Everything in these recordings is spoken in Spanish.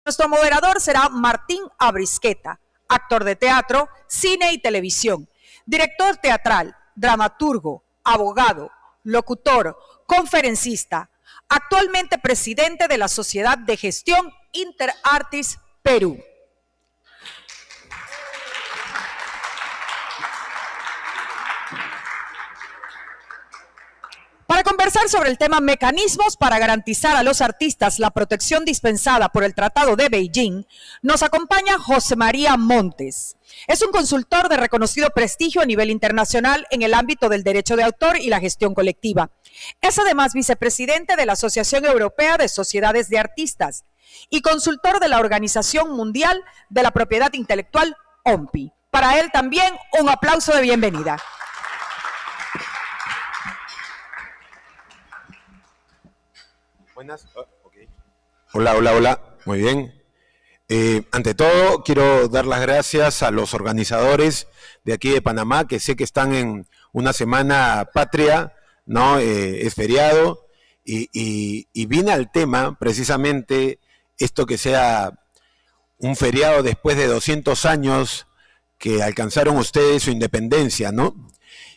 Nuestro moderador será Martín Abrisqueta, actor de teatro, cine y televisión, director teatral, dramaturgo, abogado, locutor, conferencista, actualmente presidente de la Sociedad de Gestión Interartis Perú. Para conversar sobre el tema mecanismos para garantizar a los artistas la protección dispensada por el Tratado de Beijing, nos acompaña José María Montes. Es un consultor de reconocido prestigio a nivel internacional en el ámbito del derecho de autor y la gestión colectiva. Es además vicepresidente de la Asociación Europea de Sociedades de Artistas y consultor de la Organización Mundial de la Propiedad Intelectual, OMPI. Para él también un aplauso de bienvenida. Buenas. Okay. Hola. Muy bien. Ante todo, quiero dar las gracias a los organizadores de aquí de Panamá, que sé que están en una semana patria, ¿no? Es feriado, y vine al tema, precisamente, esto que sea un feriado después de 200 años que alcanzaron ustedes su independencia, ¿no?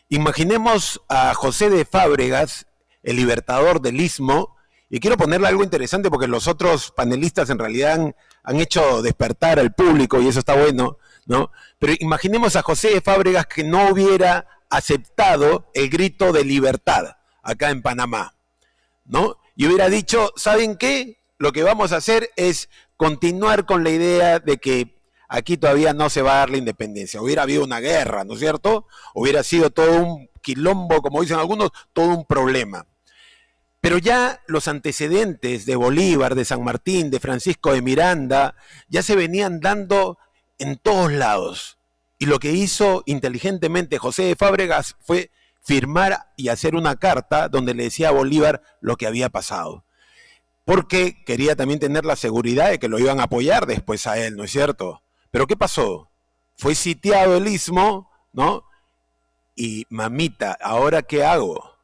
Imaginemos a José de Fábregas, el libertador del Istmo. Y quiero ponerle algo interesante porque los otros panelistas en realidad han hecho despertar al público y eso está bueno, ¿no? Pero imaginemos a José de Fábregas que no hubiera aceptado el grito de libertad acá en Panamá, ¿no? Y hubiera dicho, ¿saben qué? Lo que vamos a hacer es continuar con la idea de que aquí todavía no se va a dar la independencia. Hubiera habido una guerra, ¿no es cierto? Hubiera sido todo un quilombo, como dicen algunos, todo un problema. Pero ya los antecedentes de Bolívar, de San Martín, de Francisco de Miranda, ya se venían dando en todos lados. Y lo que hizo inteligentemente José de Fábregas fue firmar y hacer una carta donde le decía a Bolívar lo que había pasado. Porque quería también tener la seguridad de que lo iban a apoyar después a él, ¿no es cierto? Pero ¿qué pasó? Fue sitiado el Istmo, ¿no? Y mamita, ¿ahora qué hago?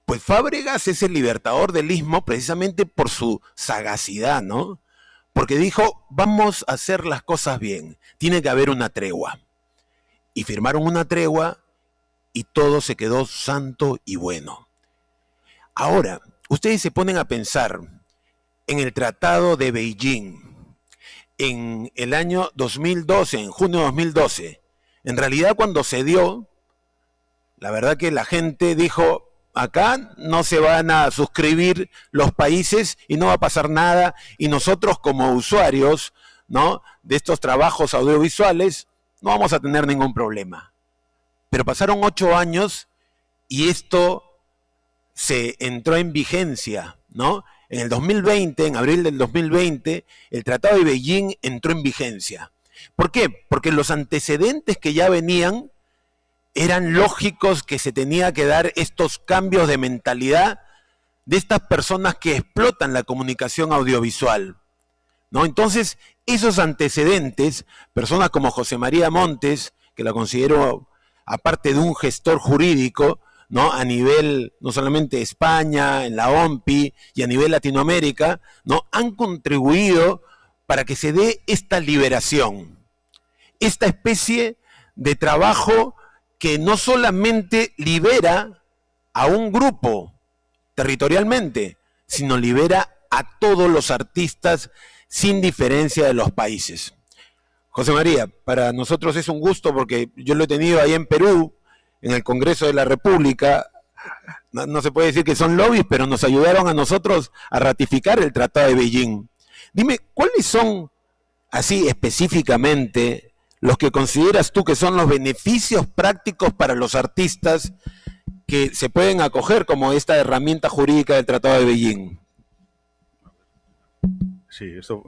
Pues Fábregas es el libertador del Istmo precisamente por su sagacidad, ¿no? Porque dijo, vamos a hacer las cosas bien, tiene que haber una tregua. Y firmaron una tregua y todo se quedó santo y bueno. Ahora, ustedes se ponen a pensar en el Tratado de Beijing, en el año 2012, en junio de 2012. En realidad cuando se dio, la verdad que la gente dijo, acá no se van a suscribir los países y no va a pasar nada y nosotros como usuarios, ¿no?, de estos trabajos audiovisuales no vamos a tener ningún problema. Pero pasaron 8 años y esto se entró en vigencia, ¿no? En el 2020, en abril del 2020, el Tratado de Beijing entró en vigencia. ¿Por qué? Porque los antecedentes que ya venían eran lógicos que se tenía que dar estos cambios de mentalidad de estas personas que explotan la comunicación audiovisual, ¿no? Entonces, esos antecedentes, personas como José María Montes, que la considero, aparte de un gestor jurídico, ¿no?, a nivel no solamente España, en la OMPI y a nivel Latinoamérica, ¿no?, han contribuido para que se dé esta liberación, esta especie de trabajo que no solamente libera a un grupo territorialmente, sino libera a todos los artistas sin diferencia de los países. José María, para nosotros es un gusto porque yo lo he tenido ahí en Perú, en el Congreso de la República. No se puede decir que son lobbies, pero nos ayudaron a nosotros a ratificar el Tratado de Beijing. Dime, ¿cuáles son, así específicamente, los que consideras tú que son los beneficios prácticos para los artistas que se pueden acoger como esta herramienta jurídica del Tratado de Beijing? Sí, esto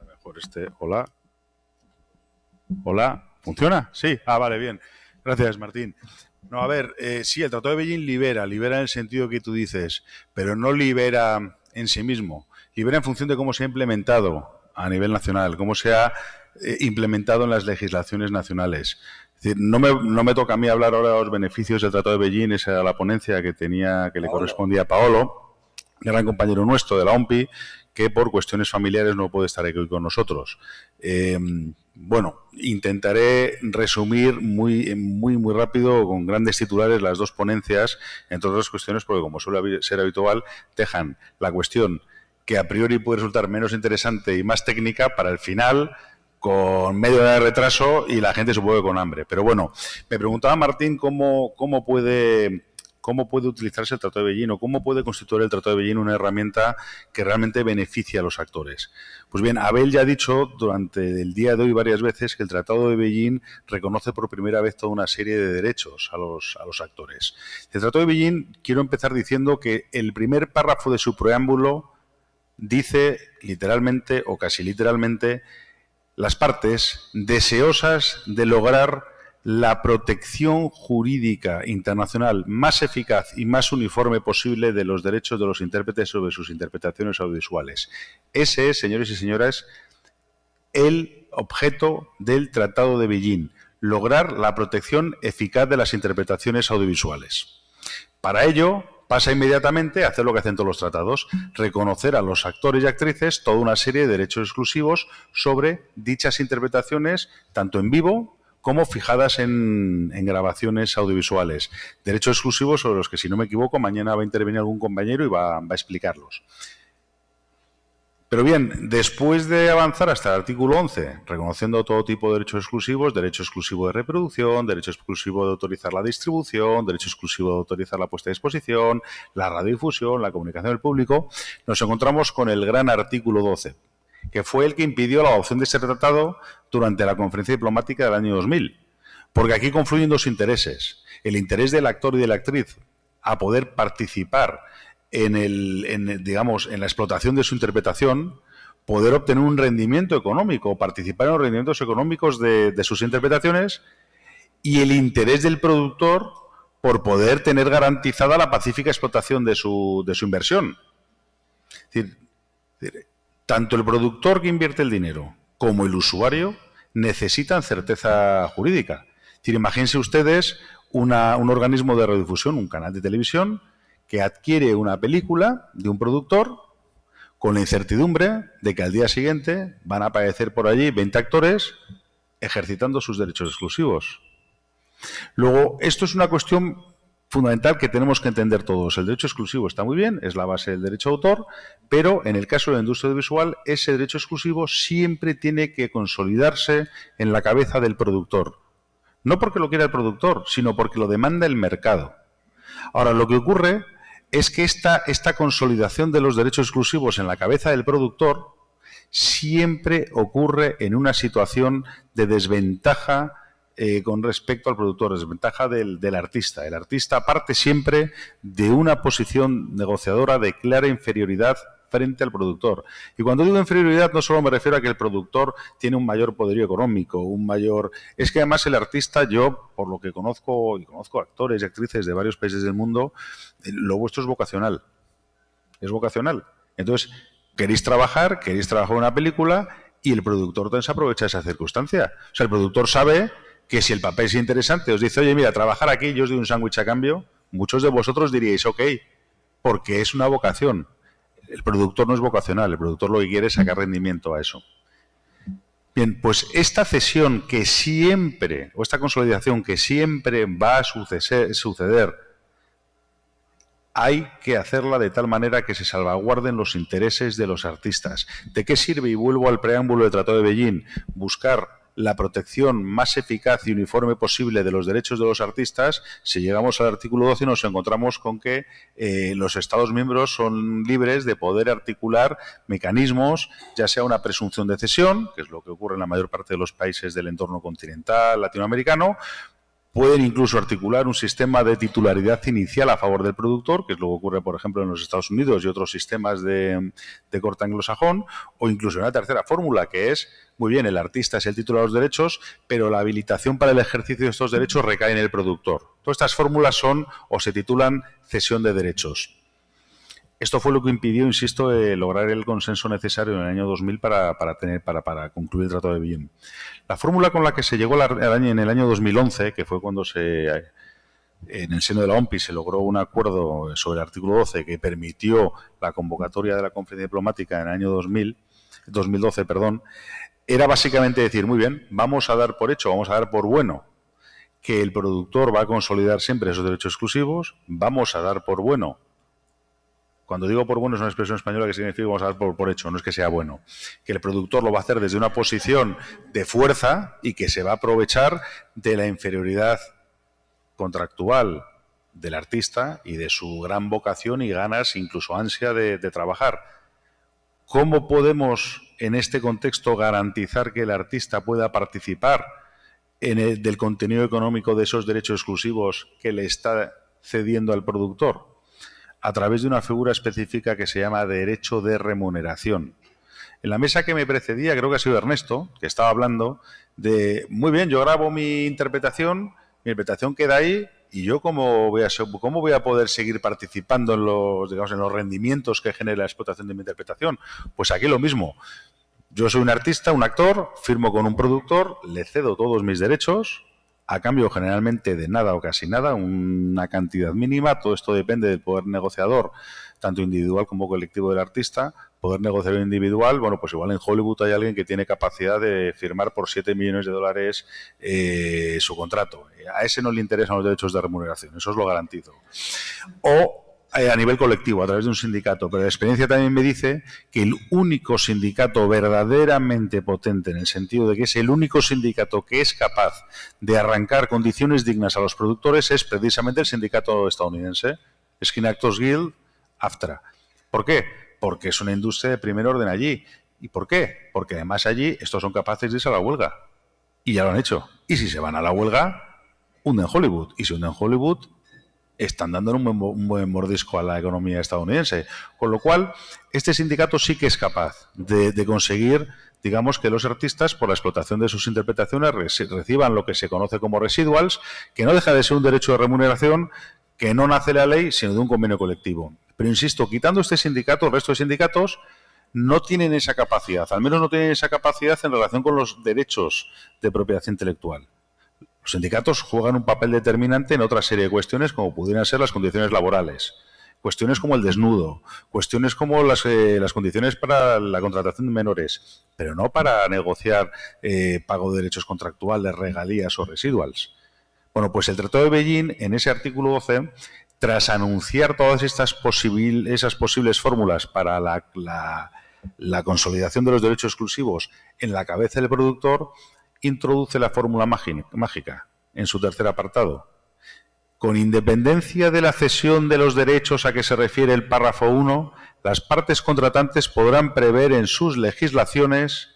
mejor hola. Hola, ¿funciona? Sí, vale, bien. Gracias, Martín. No, a ver, sí, el Tratado de Beijing libera en el sentido que tú dices, pero no libera en sí mismo. Libera en función de cómo se ha implementado a nivel nacional, cómo se ha implementado en las legislaciones nacionales. Es decir, no me toca a mí hablar ahora de los beneficios del Tratado de Beijing, esa era la ponencia que le correspondía a Paolo. gran compañero nuestro de la OMPI, que por cuestiones familiares no puede estar aquí con nosotros. Bueno, intentaré resumir muy rápido, con grandes titulares, las dos ponencias, entre otras cuestiones, porque como suele ser habitual, dejan la cuestión que a priori puede resultar menos interesante y más técnica para el final, con medio de retraso y la gente supongo que con hambre. Pero bueno, me preguntaba Martín cómo puede utilizarse el Tratado de Beijing o cómo puede constituir el Tratado de Beijing una herramienta que realmente beneficie a los actores. Pues bien, Abel ya ha dicho durante el día de hoy varias veces que el Tratado de Beijing reconoce por primera vez toda una serie de derechos a los actores. El Tratado de Beijing, quiero empezar diciendo que el primer párrafo de su preámbulo dice literalmente o casi literalmente: las partes deseosas de lograr la protección jurídica internacional más eficaz y más uniforme posible de los derechos de los intérpretes sobre sus interpretaciones audiovisuales. Ese es, señores y señoras, el objeto del Tratado de Beijing: lograr la protección eficaz de las interpretaciones audiovisuales. Para ello, pasa inmediatamente a hacer lo que hacen todos los tratados: reconocer a los actores y actrices toda una serie de derechos exclusivos sobre dichas interpretaciones, tanto en vivo como fijadas en grabaciones audiovisuales. Derechos exclusivos sobre los que, si no me equivoco, mañana va a intervenir algún compañero y va a explicarlos. Pero bien, después de avanzar hasta el artículo 11, reconociendo todo tipo de derechos exclusivos, derecho exclusivo de reproducción, derecho exclusivo de autorizar la distribución, derecho exclusivo de autorizar la puesta a disposición, la radiodifusión, la comunicación del público, nos encontramos con el gran artículo 12, que fue el que impidió la adopción de ese tratado durante la conferencia diplomática del año 2000. Porque aquí confluyen dos intereses: el interés del actor y de la actriz a poder participar en la explotación de su interpretación, poder obtener un rendimiento económico, participar en los rendimientos económicos de sus interpretaciones, y el interés del productor por poder tener garantizada la pacífica explotación de su inversión. Es decir, tanto el productor que invierte el dinero como el usuario necesitan certeza jurídica. Es decir, imagínense ustedes un organismo de radiodifusión, un canal de televisión, que adquiere una película de un productor con la incertidumbre de que al día siguiente van a aparecer por allí 20 actores ejercitando sus derechos exclusivos. Luego, esto es una cuestión fundamental que tenemos que entender todos. El derecho exclusivo está muy bien, es la base del derecho de autor, pero en el caso de la industria audiovisual, ese derecho exclusivo siempre tiene que consolidarse en la cabeza del productor. No porque lo quiera el productor, sino porque lo demanda el mercado. Ahora, lo que ocurre es que esta consolidación de los derechos exclusivos en la cabeza del productor siempre ocurre en una situación de desventaja con respecto al productor, desventaja del artista. El artista parte siempre de una posición negociadora de clara inferioridad frente al productor. Y cuando digo inferioridad, no solo me refiero a que el productor tiene un mayor poderío económico, es que además el artista, yo, por lo que conozco, y conozco actores y actrices de varios países del mundo, lo vuestro es vocacional. Es vocacional. Entonces, queréis trabajar una película y el productor también se aprovecha de esa circunstancia. O sea, el productor sabe que si el papel es interesante, os dice: oye, mira, trabajar aquí, yo os doy un sándwich a cambio, muchos de vosotros diríais, ok, porque es una vocación. El productor no es vocacional, el productor lo que quiere es sacar rendimiento a eso. Bien, pues esta cesión que siempre, o esta consolidación que siempre va a suceder, hay que hacerla de tal manera que se salvaguarden los intereses de los artistas. ¿De qué sirve, y vuelvo al preámbulo del Tratado de Beijing, buscar la protección más eficaz y uniforme posible de los derechos de los artistas si llegamos al artículo 12 y nos encontramos con que los Estados miembros son libres de poder articular mecanismos, ya sea una presunción de cesión, que es lo que ocurre en la mayor parte de los países del entorno continental latinoamericano? Pueden incluso articular un sistema de titularidad inicial a favor del productor, que es lo que ocurre, por ejemplo, en los Estados Unidos y otros sistemas de corte anglosajón, o incluso una tercera fórmula, que es, muy bien, el artista es el titular de los derechos, pero la habilitación para el ejercicio de estos derechos recae en el productor. Todas estas fórmulas son o se titulan cesión de derechos. Esto fue lo que impidió, insisto, lograr el consenso necesario en el año 2000 para concluir el Tratado de Beijing. La fórmula con la que se llegó en el año 2011, que fue cuando se en el seno de la OMPI se logró un acuerdo sobre el artículo 12 que permitió la convocatoria de la conferencia diplomática en el año 2012, era básicamente decir, muy bien, vamos a dar por hecho, vamos a dar por bueno que el productor va a consolidar siempre esos derechos exclusivos, vamos a dar por bueno. Cuando digo por bueno es una expresión española que significa vamos a dar por hecho, no es que sea bueno. Que el productor lo va a hacer desde una posición de fuerza y que se va a aprovechar de la inferioridad contractual del artista y de su gran vocación y ganas, incluso ansia de trabajar. ¿Cómo podemos, en este contexto, garantizar que el artista pueda participar del contenido económico de esos derechos exclusivos que le está cediendo al productor? A través de una figura específica que se llama derecho de remuneración. En la mesa que me precedía, creo que ha sido Ernesto, que estaba hablando de, muy bien, yo grabo mi interpretación queda ahí, y yo cómo voy a poder seguir participando en los rendimientos que genera la explotación de mi interpretación. Pues aquí lo mismo. Yo soy un artista, un actor, firmo con un productor, le cedo todos mis derechos, a cambio generalmente de nada o casi nada, una cantidad mínima. Todo esto depende del poder negociador, tanto individual como colectivo del artista. Poder negociar individual, bueno, pues igual en Hollywood hay alguien que tiene capacidad de firmar por $7 millones su contrato. A ese no le interesan los derechos de remuneración, eso os lo garantizo. O a nivel colectivo, a través de un sindicato. Pero la experiencia también me dice que el único sindicato verdaderamente potente, en el sentido de que es el único sindicato que es capaz de arrancar condiciones dignas a los productores, es precisamente el sindicato estadounidense, Screen Actors Guild, AFTRA. ¿Por qué? Porque es una industria de primer orden allí. ¿Y por qué? Porque además allí estos son capaces de irse a la huelga. Y ya lo han hecho. Y si se van a la huelga, hunden Hollywood. Y si hunden Hollywood, están dando un buen mordisco a la economía estadounidense. Con lo cual, este sindicato sí que es capaz de conseguir, digamos, que los artistas, por la explotación de sus interpretaciones, reciban lo que se conoce como residuals, que no deja de ser un derecho de remuneración que no nace de la ley, sino de un convenio colectivo. Pero insisto, quitando este sindicato, el resto de sindicatos no tienen esa capacidad, al menos no tienen esa capacidad en relación con los derechos de propiedad intelectual. Los sindicatos juegan un papel determinante en otra serie de cuestiones, como pudieran ser las condiciones laborales, cuestiones como el desnudo, cuestiones como las condiciones para la contratación de menores, pero no para negociar pago de derechos contractuales, regalías o residuals. Bueno, pues el Tratado de Beijing, en ese artículo 12, tras anunciar todas esas posibles fórmulas para la consolidación de los derechos exclusivos en la cabeza del productor, introduce la fórmula mágica en su tercer apartado. Con independencia de la cesión de los derechos a que se refiere el párrafo 1, las partes contratantes podrán prever en sus legislaciones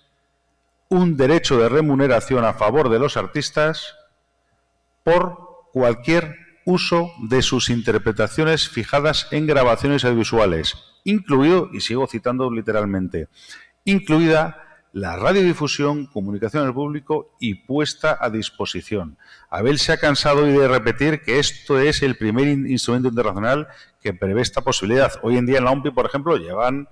un derecho de remuneración a favor de los artistas por cualquier uso de sus interpretaciones fijadas en grabaciones audiovisuales, incluido, y sigo citando literalmente, incluida la radiodifusión, comunicación al público y puesta a disposición. Abel se ha cansado hoy de repetir que esto es el primer instrumento internacional que prevé esta posibilidad. Hoy en día en la OMPI, por ejemplo, llevan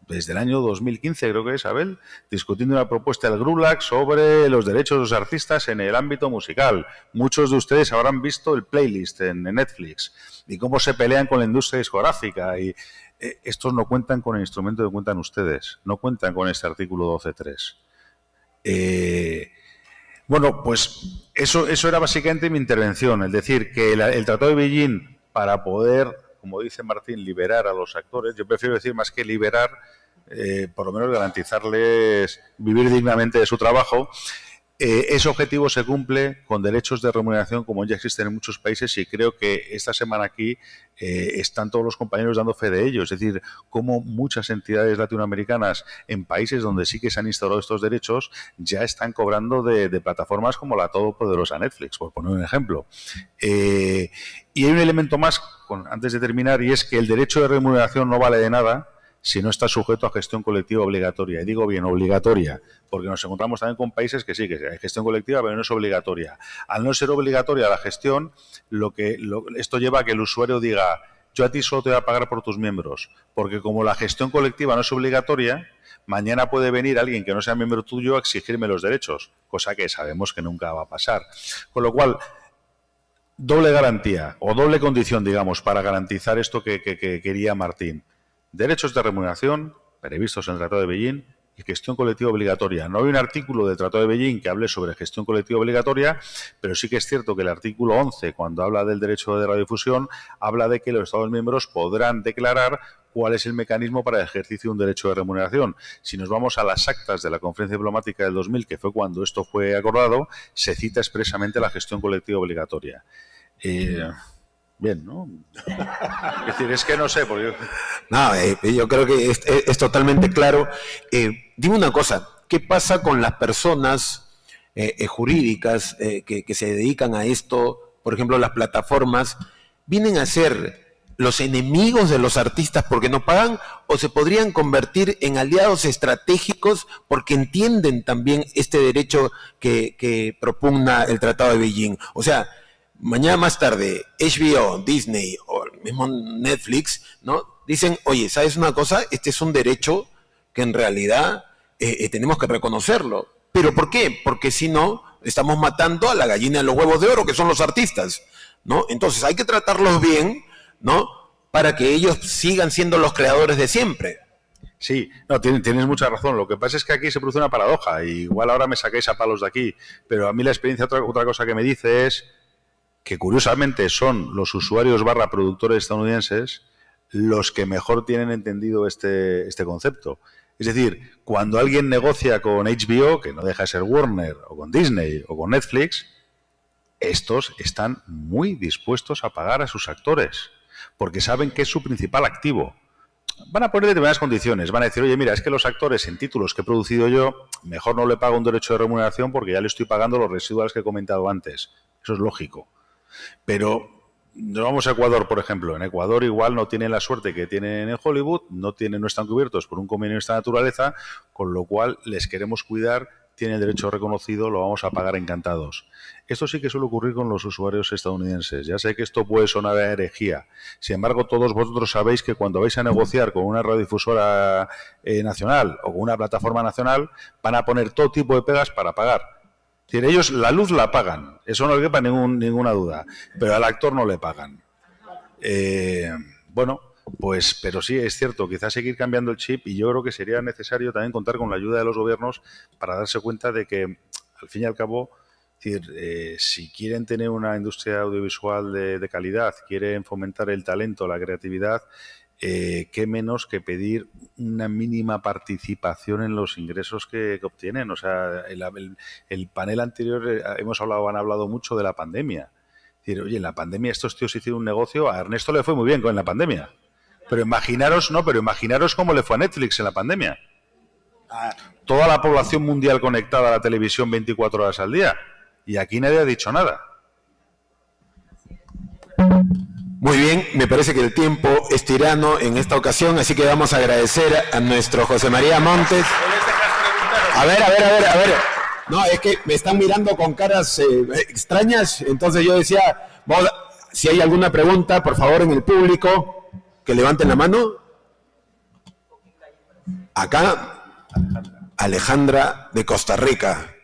desde el año 2015, creo que es, Abel, discutiendo una propuesta del GRULAC sobre los derechos de los artistas en el ámbito musical. Muchos de ustedes habrán visto el playlist en Netflix y cómo se pelean con la industria discográfica y estos no cuentan con el instrumento que cuentan ustedes, no cuentan con este artículo 12.3. Bueno, pues eso era básicamente mi intervención, es decir, que el Tratado de Beijing, para poder, como dice Martín, liberar a los actores, yo prefiero decir más que liberar, por lo menos garantizarles vivir dignamente de su trabajo. Ese objetivo se cumple con derechos de remuneración como ya existen en muchos países y creo que esta semana aquí están todos los compañeros dando fe de ello. Es decir, como muchas entidades latinoamericanas en países donde sí que se han instaurado estos derechos ya están cobrando de plataformas como la todopoderosa Netflix, por poner un ejemplo. Y hay un elemento más, antes de terminar, y es que el derecho de remuneración no vale de nada si no está sujeto a gestión colectiva obligatoria. Y digo bien, obligatoria, porque nos encontramos también con países que sí, que hay gestión colectiva, pero no es obligatoria. Al no ser obligatoria la gestión, esto lleva a que el usuario diga, yo a ti solo te voy a pagar por tus miembros, porque como la gestión colectiva no es obligatoria, mañana puede venir alguien que no sea miembro tuyo a exigirme los derechos, cosa que sabemos que nunca va a pasar. Con lo cual, doble garantía o doble condición, digamos, para garantizar esto que quería Martín. Derechos de remuneración previstos en el Tratado de Beijing y gestión colectiva obligatoria. No hay un artículo del Tratado de Beijing que hable sobre gestión colectiva obligatoria, pero sí que es cierto que el artículo 11, cuando habla del derecho de radiodifusión, habla de que los Estados miembros podrán declarar cuál es el mecanismo para el ejercicio de un derecho de remuneración. Si nos vamos a las actas de la Conferencia Diplomática del 2000, que fue cuando esto fue acordado, se cita expresamente la gestión colectiva obligatoria. Bien, ¿no? Es decir, es que no sé, porque... No, yo creo que es totalmente claro. Dime una cosa, ¿qué pasa con las personas jurídicas que se dedican a esto? Por ejemplo, las plataformas, ¿vienen a ser los enemigos de los artistas porque no pagan o se podrían convertir en aliados estratégicos porque entienden también este derecho que propugna el Tratado de Beijing? O sea, mañana más tarde, HBO, Disney o el mismo Netflix, ¿no? Dicen, oye, ¿sabes una cosa? Este es un derecho que en realidad tenemos que reconocerlo. ¿Pero por qué? Porque si no, estamos matando a la gallina de los huevos de oro, que son los artistas, ¿no? Entonces hay que tratarlos bien, ¿no? Para que ellos sigan siendo los creadores de siempre. Sí, no, tienes mucha razón. Lo que pasa es que aquí se produce una paradoja. Y igual ahora me sacáis a palos de aquí, pero a mí la experiencia, otra cosa que me dice es que curiosamente son los usuarios / productores estadounidenses los que mejor tienen entendido este concepto. Es decir, cuando alguien negocia con HBO, que no deja de ser Warner, o con Disney, o con Netflix, estos están muy dispuestos a pagar a sus actores, porque saben que es su principal activo. Van a poner determinadas condiciones, van a decir, oye, mira, es que los actores en títulos que he producido yo, mejor no le pago un derecho de remuneración porque ya le estoy pagando los residuales que he comentado antes. Eso es lógico. Pero nos vamos a Ecuador, por ejemplo. En Ecuador igual no tienen la suerte que tienen en Hollywood, no están cubiertos por un convenio de esta naturaleza, con lo cual les queremos cuidar, tienen el derecho reconocido, lo vamos a pagar encantados. Esto sí que suele ocurrir con los usuarios estadounidenses. Ya sé que esto puede sonar a herejía. Sin embargo, todos vosotros sabéis que cuando vais a negociar con una radiodifusora nacional o con una plataforma nacional, van a poner todo tipo de pegas para pagar. Es decir, ellos la luz la pagan, eso no le quepa ninguna duda, pero al actor no le pagan. Bueno, pues, pero sí, es cierto, quizás seguir cambiando el chip, y yo creo que sería necesario también contar con la ayuda de los gobiernos para darse cuenta de que, al fin y al cabo, es decir, si quieren tener una industria audiovisual de calidad, quieren fomentar el talento, la creatividad, qué menos que pedir una mínima participación en los ingresos que obtienen. O sea, el panel anterior han hablado mucho de la pandemia. Es decir, oye, en la pandemia estos tíos hicieron un negocio, a Ernesto le fue muy bien con la pandemia. Pero imaginaros cómo le fue a Netflix en la pandemia. Toda la población mundial conectada a la televisión 24 horas al día. Y aquí nadie ha dicho nada. Muy bien, me parece que el tiempo es tirano en esta ocasión, así que vamos a agradecer a nuestro José María Montes. A ver. No, es que me están mirando con caras extrañas, entonces yo decía, si hay alguna pregunta, por favor, en el público, que levanten la mano. Acá, Alejandra de Costa Rica.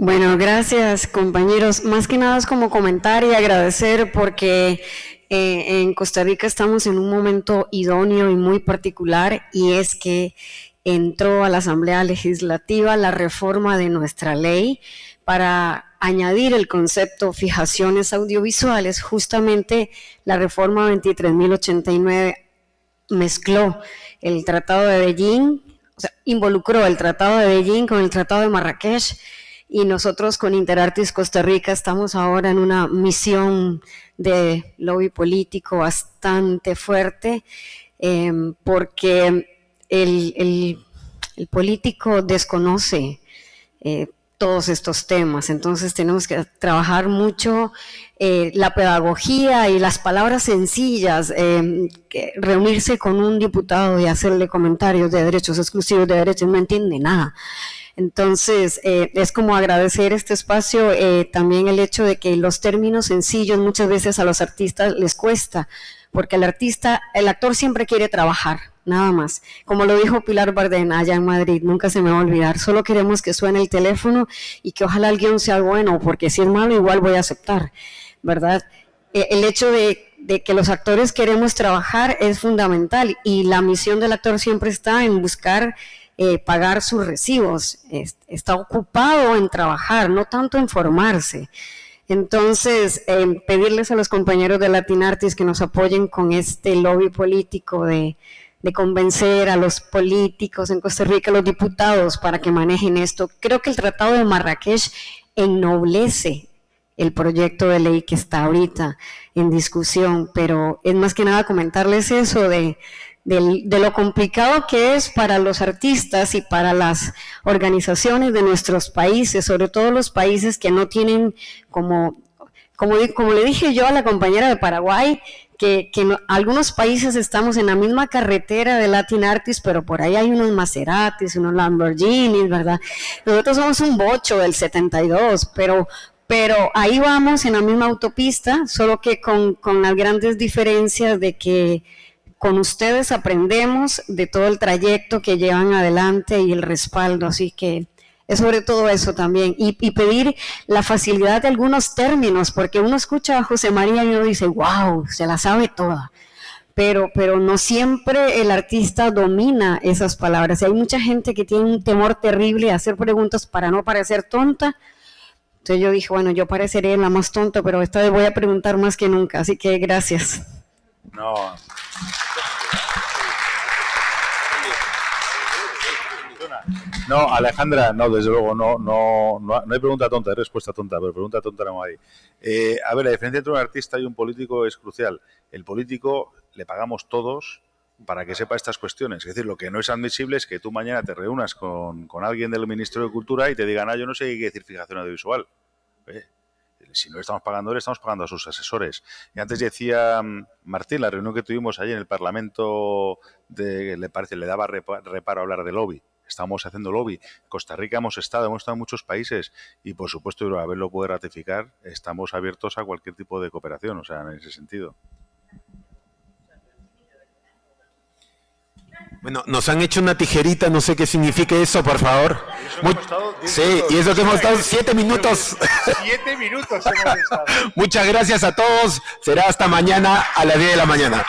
Bueno, gracias compañeros. Más que nada es como comentar y agradecer porque en Costa Rica estamos en un momento idóneo y muy particular, y es que entró a la Asamblea Legislativa la reforma de nuestra ley para añadir el concepto fijaciones audiovisuales. Justamente la reforma 23.089 mezcló el Tratado de Beijing, o sea, involucró el Tratado de Beijing con el Tratado de Marrakech. Y nosotros con Interartis Costa Rica estamos ahora en una misión de lobby político bastante fuerte, porque el político desconoce todos estos temas. Entonces tenemos que trabajar mucho la pedagogía y las palabras sencillas, reunirse con un diputado y hacerle comentarios de derechos exclusivos de derechos, no entiende nada. Entonces, es como agradecer este espacio, también el hecho de que los términos sencillos muchas veces a los artistas les cuesta, porque el actor siempre quiere trabajar, nada más. Como lo dijo Pilar Bardén allá en Madrid, nunca se me va a olvidar, solo queremos que suene el teléfono y que ojalá el guión sea bueno, porque si es malo igual voy a aceptar, ¿verdad? El hecho de que los actores queremos trabajar es fundamental y la misión del actor siempre está en buscar pagar sus recibos, está ocupado en trabajar, no tanto en formarse. Entonces, pedirles a los compañeros de Latin Artists que nos apoyen con este lobby político de convencer a los políticos en Costa Rica, a los diputados, para que manejen esto. Creo que el Tratado de Marrakech ennoblece el proyecto de ley que está ahorita en discusión, pero es más que nada comentarles eso de lo complicado que es para los artistas y para las organizaciones de nuestros países, sobre todo los países que no tienen, como le dije yo a la compañera de Paraguay, que algunos países estamos en la misma carretera de Latin Artists, pero por ahí hay unos Maseratis, unos Lamborghinis, ¿verdad? Nosotros somos un bocho del 72, pero ahí vamos en la misma autopista, solo que con las grandes diferencias de que con ustedes aprendemos de todo el trayecto que llevan adelante y el respaldo, así que es sobre todo eso también, y pedir la facilidad de algunos términos, porque uno escucha a José María y uno dice, wow, se la sabe toda, pero no siempre el artista domina esas palabras, y hay mucha gente que tiene un temor terrible a hacer preguntas para no parecer tonta. Entonces yo dije, bueno, yo pareceré la más tonta, pero esta vez voy a preguntar más que nunca, así que gracias. No, Alejandra, no, desde luego, no hay pregunta tonta, hay respuesta tonta, pero pregunta tonta no hay. A ver, la diferencia entre un artista y un político es crucial. El político le pagamos todos para que sepa estas cuestiones. Es decir, lo que no es admisible es que tú mañana te reúnas con alguien del Ministerio de Cultura y te digan, yo no sé qué decir fijación audiovisual. Si no le estamos pagando, le estamos pagando a sus asesores. Y antes decía Martín, la reunión que tuvimos ayer en el Parlamento, le daba reparo hablar de lobby. Estamos haciendo lobby. Costa Rica hemos estado en muchos países y, por supuesto, Abel lo puede ratificar, estamos abiertos a cualquier tipo de cooperación, o sea, en ese sentido. Bueno, nos han hecho una tijerita, no sé qué significa eso, por favor. Sí, y eso que hemos estado 7 minutos. 7 minutos hemos estado. Muchas gracias a todos. Será hasta mañana a las 10 de la mañana.